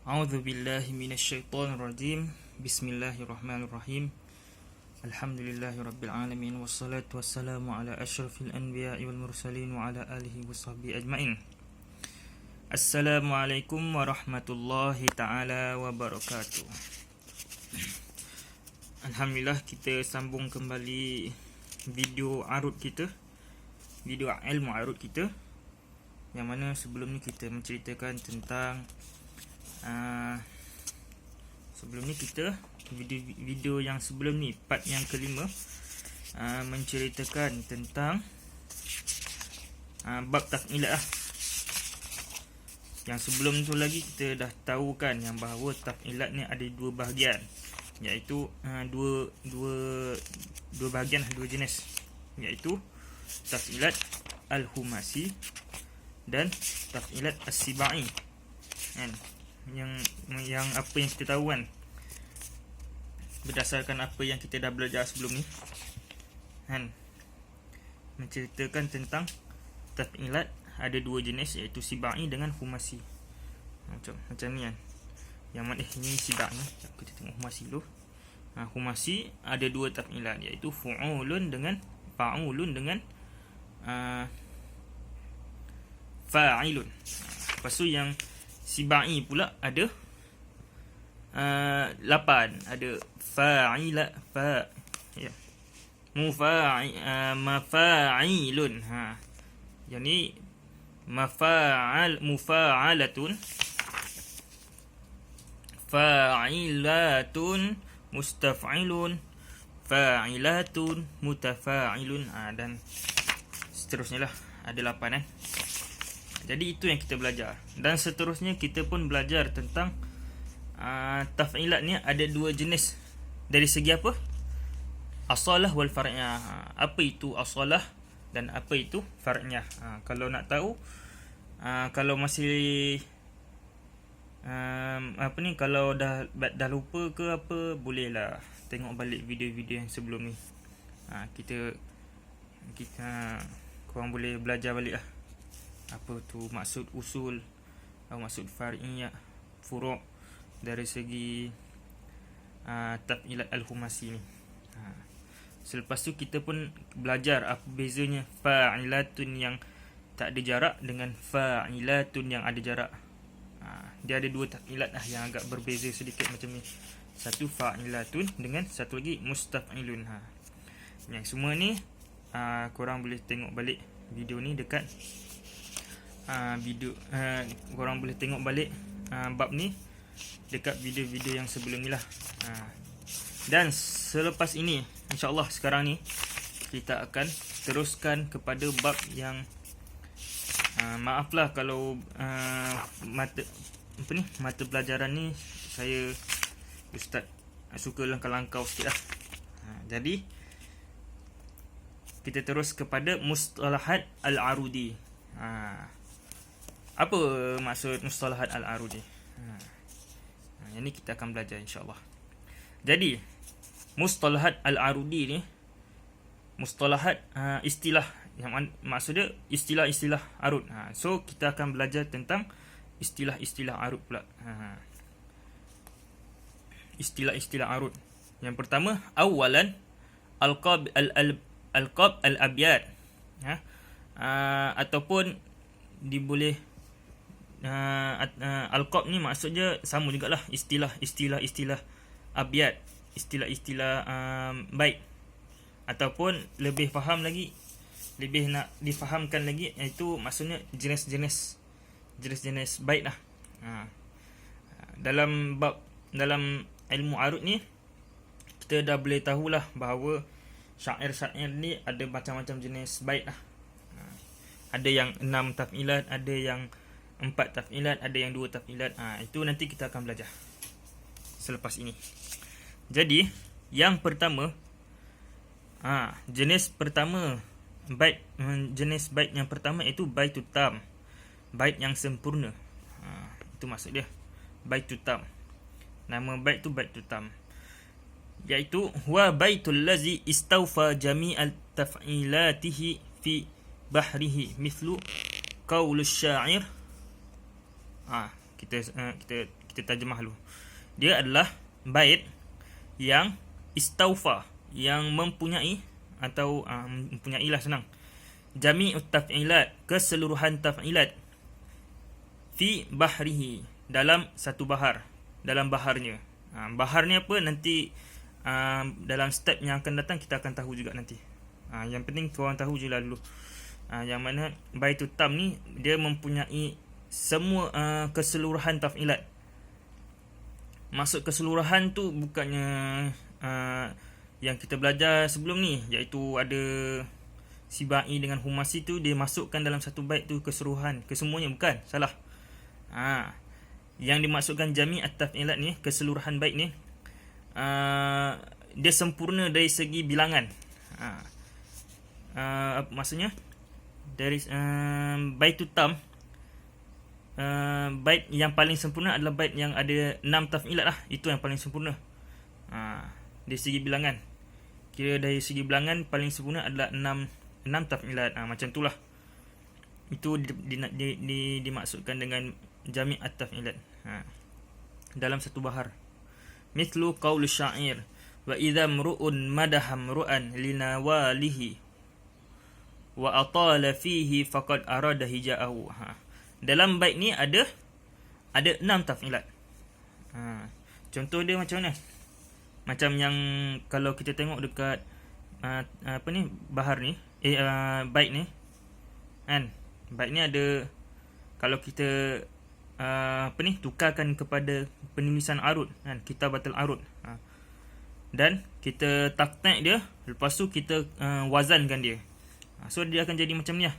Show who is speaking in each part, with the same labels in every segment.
Speaker 1: A'udzu billahi minasyaitonir rajim. Bismillahirrahmanirrahim. Alhamdulillahirabbil alamin wassalatu wassalamu ala asyrafil anbiya'i wal mursalin wa ala alihi washabbihi ajmain. Assalamualaikum warahmatullahi taala wabarakatuh. Alhamdulillah, kita sambung kembali video arut kita, video ilmu arut kita, yang mana sebelum ni kita menceritakan tentang sebelum ni kita video yang sebelum ni, part yang kelima, menceritakan tentang bab taf'ilat lah. Yang sebelum tu lagi kita dah tahu kan yang bahawa taf'ilat ni ada dua bahagian, iaitu dua bahagian, dua jenis, iaitu taf'ilat al-humasi dan taf'ilat as-sibai kan. Yang apa yang kita tahu kan, berdasarkan apa yang kita dah belajar sebelum ni kan, menceritakan tentang taf'ilat ada dua jenis, iaitu sibai dengan humasi. Macam ni kan. Yang mana ini sibai, kita tengok humasi dulu. Humasi ada dua taf'ilat, iaitu fu'ulun dengan fa'ulun dengan fa'ilun. Lepas tu yang sibai pula ada 8. Ada fa'ila, ya, mafa'ilun. Yang ni mufa'alatun, fa'ilatun, mustaf'ilun, fa'ilatun, mutafa'ilun, dan seterusnya lah. Ada 8 Jadi itu yang kita belajar. Dan seterusnya kita pun belajar tentang taf'ilat ni ada dua jenis. Dari segi apa? Asalah wal far'iyah. Apa itu asalah dan apa itu far'iyah? Kalau nak tahu, kalau masih kalau dah lupa ke apa, bolehlah tengok balik video-video yang sebelum ni. Kita korang boleh belajar balik lah. Apa tu maksud usul atau maksud far'iyah, furu' dari segi taf'ilat al-humasi ni. Selepas tu kita pun belajar apa bezanya fa'ilatun yang tak ada jarak dengan fa'ilatun yang ada jarak. Dia ada dua taf'ilat yang agak berbeza sedikit macam ni. Satu fa'ilatun dengan satu lagi mustaf'ilun. Yang semua ni korang boleh tengok balik video ni dekat korang boleh tengok balik bab ni dekat video-video yang sebelum ni lah. Dan selepas ini, insyaAllah sekarang ni kita akan teruskan kepada bab yang maaflah kalau mata pelajaran ni saya Ustaz suka langkau-langkau sikit lah. Jadi kita terus kepada mustalahat al-arudi. Apa maksud mustalahat al-arudi? Yang ni kita akan belajar insyaAllah. Jadi mustalahat al-arudi ni mustalahat istilah, yang maksudnya istilah-istilah arud. So kita akan belajar tentang istilah-istilah arud pula. Istilah-istilah arud. Yang pertama, awalan alqab al-abyad, ataupun diboleh alqab ni maksudnya sama jugalah, istilah abyad, istilah bait, ataupun lebih faham lagi, lebih nak difahamkan lagi, iaitu maksudnya jenis-jenis bait lah. Dalam ilmu arud ni kita dah boleh tahulah bahawa syair-syair ni ada macam-macam jenis bait lah. Ada yang 6 taf'ilat, ada yang 4 taf'ilat, ada yang 2 taf'ilat. Itu nanti kita akan belajar selepas ini. Jadi yang pertama, jenis bait yang pertama iaitu baitut tam, bait yang sempurna. Itu maksud dia, baitut tam. Nama bait tu baitut tam, iaitu huwa baitul lazi istawfa jami'al taf'ilatihi fi bahrihi mithlu qaulus syair Kita terjemah dulu. Dia adalah bait yang istaufa, yang mempunyai atau mempunyai lah senang, jami'ut taf'ilat, keseluruhan taf'ilat, fi bahrihi, dalam satu bahar, dalam baharnya. Bahar ni apa nanti dalam step yang akan datang kita akan tahu juga nanti. Yang penting korang tahu je lah dulu. Yang mana Baitul Tam ni dia mempunyai semua keseluruhan taf'ilat. Maksud keseluruhan tu bukannya yang kita belajar sebelum ni, iaitu ada Sibai dengan Humasi tu dia masukkan dalam satu bait tu keseluruhan, kesemuanya, bukan, salah. Yang dimaksudkan jami' at-taf'ilat ni, keseluruhan bait ni, dia sempurna dari segi bilangan. Maksudnya dari Baitul Tam, bait yang paling sempurna adalah bait yang ada 6 taf'ilat lah. Itu yang paling sempurna dari segi bilangan. Kira dari segi bilangan paling sempurna adalah 6 taf'ilat. Macam itulah. Itu dimaksudkan dengan jami' at-taf'ilat dalam satu bahar. Mithlu qaul syair, wa idza mru'un madaham ru'an linawalihi wa atala fihi faqad arada hija'ahu. Dalam bait ni ada 6 taf'ilat. Contoh dia macam mana? Macam yang kalau kita tengok dekat bahar ni, bait ni kan, bait ni ada, kalau kita tukarkan kepada penulisan arud kan, kitabatul arud, dan kita taktik dia, lepas tu kita wazankan dia. So dia akan jadi macam ni lah.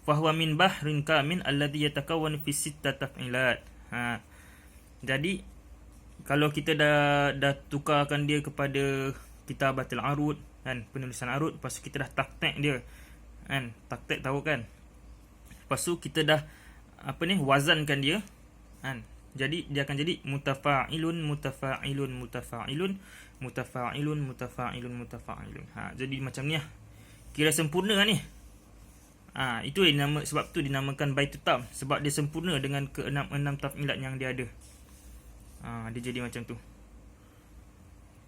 Speaker 1: Fahuwa min bahrin kamin alladhi yatakawwan fi sitta taf'ilat. Jadi kalau kita dah tukarkan dia kepada kitabatul arud kan, penulisan arud, lepas tu kita dah taktik dia kan, taktik tahu kan, lepas tu kita dah wazankan dia kan, jadi dia akan jadi mutafa'ilun mutafa'ilun mutafa'ilun mutafa'ilun mutafa'ilun mutafa'ilun. Jadi macam ni lah, kira sempurna lah ni. Itu sebab tu dinamakan Baitul Tam, sebab dia sempurna dengan ke-6 taf'ilat yang dia ada. Dia jadi macam tu.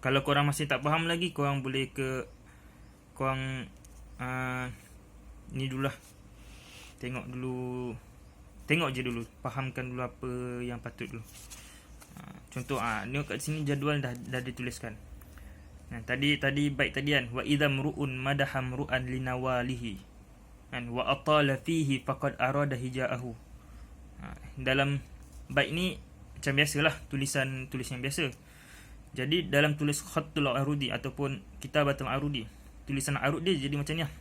Speaker 1: Kalau korang masih tak faham lagi, korang boleh korang ni dululah, tengok je dulu, fahamkan dulu apa yang patut dulu. Contoh ni kat sini jadual dah dituliskan. Tadi bait tadi kan, wa idza mru'un madaham ru'an linawalihi kan, wa atala fihi faqad arada hija'ahu. Dalam bait ni macam biasalah, tulisan biasa. Jadi dalam tulis khatul arudi ataupun kitabatul arudi, tulisan arud dia jadi macam ni lah.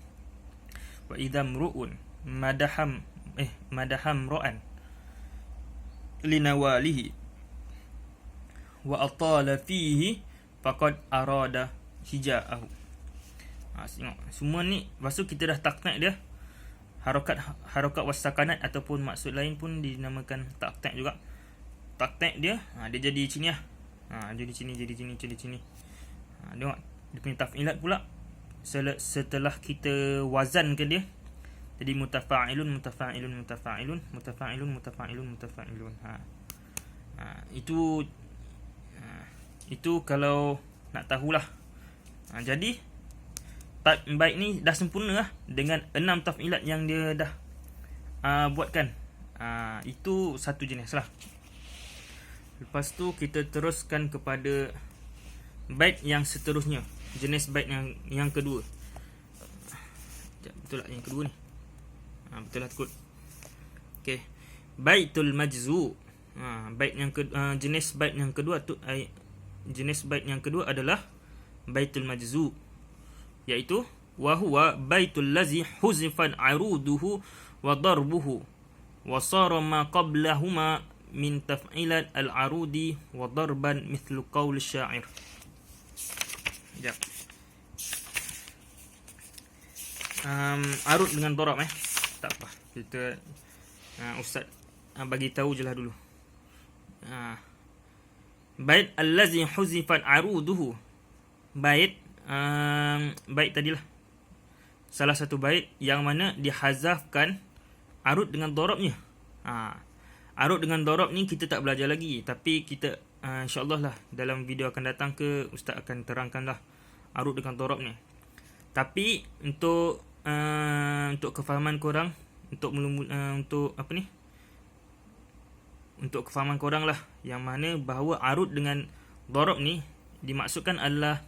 Speaker 1: Wa idza mru'un madaham ru'an linawalihi wa atala fihi faqad arada hija'ahu. Tengok semua ni, lepas tu kita dah taktik dia, harakat wasakanat ataupun maksud lain pun dinamakan taktik juga. Taktik dia dia jadi sini lah. Jadi sini. Tengok dia punya taf'ilat pula, setelah kita wazankan dia, jadi mutafa'ilun mutafa'ilun mutafa'ilun mutafa'ilun mutafa'ilun mutafa'ilun. Itu kalau nak tahulah. Jadi bait ni dah sempurna lah dengan 6 taf'ilat yang dia dah buatkan. Itu satu jenis lah. Lepas tu kita teruskan kepada bait yang seterusnya, jenis bait yang kedua. Betul tak yang kedua ni? Betul lah takut. Okey. Baitul majzu. Jenis bait yang kedua tu, jenis bait yang kedua adalah baitul majzu, iaitu wa huwa baitul ladzi huzifan aruduhu wa darbuhu wa sara ma qablahuma min taf'ilat al-arudi wa darban mithlu qaul syair. Sekejap. Arud dengan darab tak apa, kita ustaz bagi tahu je lah dulu. Bait allazi huzifat aruduhu, bait tadilah salah satu bait yang mana dihazafkan arud dengan darabnya. Arud dengan dorob ni kita tak belajar lagi, tapi kita insyaAllah lah dalam video akan datang Ustaz akan terangkan lah arud dengan dorob ni. Tapi untuk kefahaman korang, untuk kefahaman korang lah, yang mana bahawa arud dengan dorob ni dimaksudkan adalah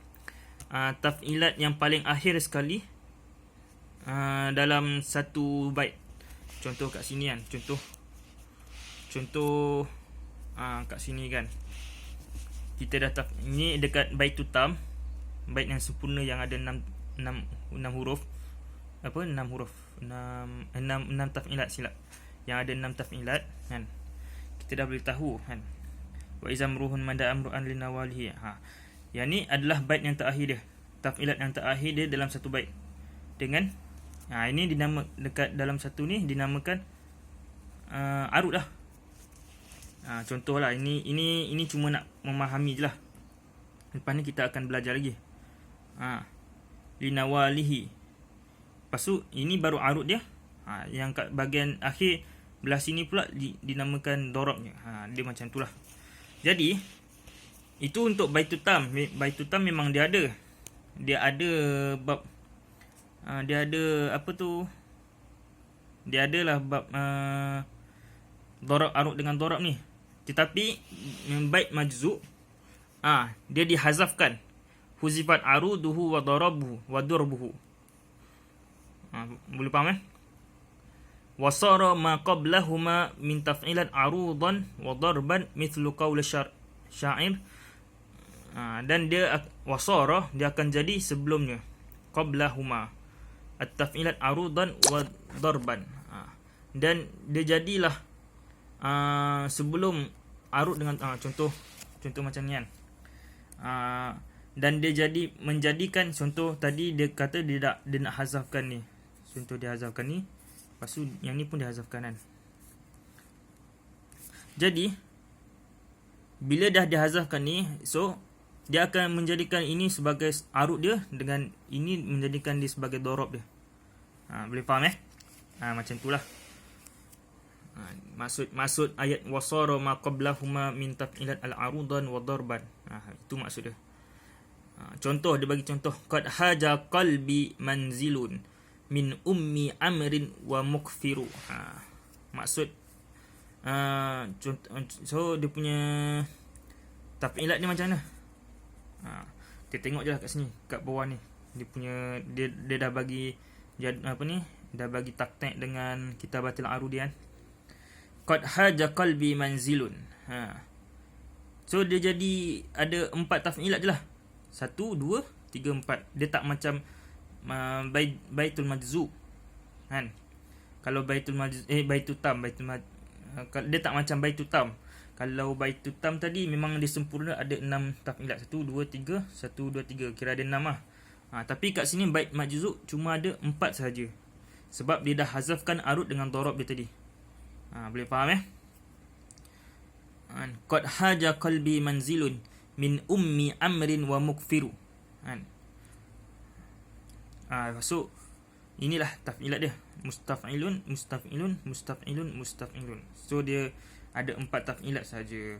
Speaker 1: taf'ilat yang paling akhir sekali dalam satu bait. Contoh kat sini kan, contoh kat sini kan, kita dah ni dekat baitul tam, bait yang sempurna yang ada 6 huruf, 6 taf'ilat, silap, yang ada 6 taf'ilat kan. Kita dah boleh tahu kan, wa izamruhun manda amru'an linawalihi. Yang ni adalah bait yang terakhir dia, taf'ilat yang terakhir dia dalam satu bait. Dengan ini dekat dalam satu ni dinamakan arud lah. Contohlah ini cuma nak memahami je lah. Lepas ni kita akan belajar lagi. Linawalihi. Lepas tu ini baru arud dia. Yang kat bahagian akhir belah sini pula dinamakan dorobnya. Dia macam tu lah. Jadi itu untuk baitul tam. Baitul tam memang dia ada bab, dia ada apa tu, dia adalah bab dorob, arud dengan dorob ni. Tetapi bait majzu' dia dihazafkan, huzifat aruduhu wa darabuhu wa durbuhu. Boleh faham wasara ma qablahuma min taf'ilat arudan wa darban mithlu qaul syair. Dan dia wasara, dia akan jadi sebelumnya, qablahuma at-taf'ilat arudan wa darban, dan dia jadilah sebelum arud dengan contoh macam ni kan. Dan dia jadi menjadikan, contoh tadi dia kata dia nak hazafkan ni, contoh dia hazafkan ni, lepas tu yang ni pun dia hazafkan kan. Jadi bila dah dihazafkan ni, so dia akan menjadikan ini sebagai arud dia, dengan ini menjadikan dia sebagai dorob dia. Boleh faham macam itulah. Maksud ayat wasara ma qablahuma min taf'ilat al-arudan wa darban. Itu maksud dia. Contoh, dia bagi contoh, qad haja qalbi manzilun min ummi amrin wa mukfiru. Maksud so dia punya taf'ilat ni macam mana? Kita tengok je lah kat sini, kat bawah ni. Dia punya dia dah bagi dah bagi taktik dengan kitabatul arudian. Qad haja qalbi manzilun. So dia jadi ada 4 taf'ilat je lah. 1, 2, 3, 4. Dia tak macam baitul majzu' kan. Kalau baitul tam, dia tak macam baitul tam. Kalau baitul tam tadi memang dia sempurna, ada 6 taf'ilat. 1, 2, 3, 1, 2, 3. Kira ada 6 lah. Tapi kat sini bait majzu' cuma ada 4 sahaja. Sebab dia dah hazafkan arud dengan dorob dia tadi. Boleh faham Qad haja qalbi manzilun min ummi amrin wa mukfiru. So inilah taf'ilat dia. Mustaf'ilun, mustaf'ilun, mustaf'ilun, mustaf'ilun. So dia ada 4 taf'ilat saja.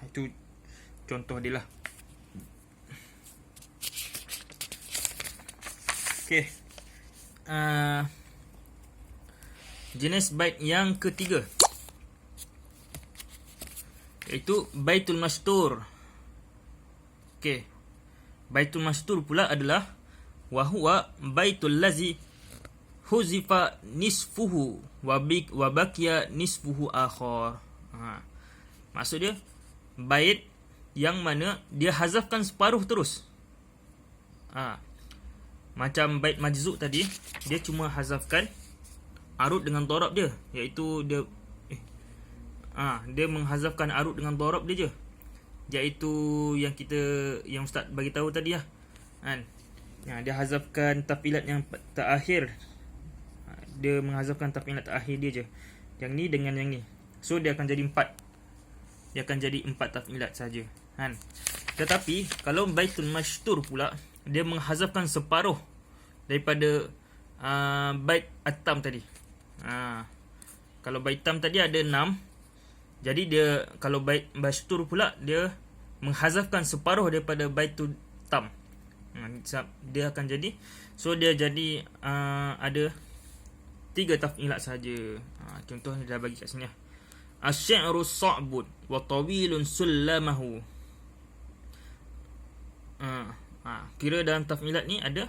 Speaker 1: Itu contoh dia lah. Okey. Jenis bait yang ketiga, iaitu baitul mastur. Okey. Baitul mastur pula adalah wa huwa baitul lazi huzifa nisfuhu wa baqiya nisfuhu akhar. Maksud dia bait yang mana dia hazafkan separuh terus. Macam bait majzu' tadi, dia cuma hazafkan arud dengan dorob dia, iaitu dia dia menghazafkan arud dengan dorob dia je, iaitu yang ustaz bagi tahu tadi lah kan. Dia hazafkan taf'ilat yang terakhir, dia menghazafkan taf'ilat terakhir dia je, yang ni dengan yang ni. So dia akan jadi 4. Dia akan jadi 4 taf'ilat saja kan. Tetapi kalau baitul mastur pula, dia menghazafkan separuh daripada bait at-tam tadi. Kalau bait tam tadi ada 6. Jadi dia kalau bait mastur pula dia menghazafkan separuh daripada baitul tam. Dia akan jadi, so dia jadi ada 3 taf'ilat saja. Contoh dia dah bagi kat sini. Asy-syi'ru sa'bun wa tawilun sullamahu. Kira dalam taf'ilat ni ada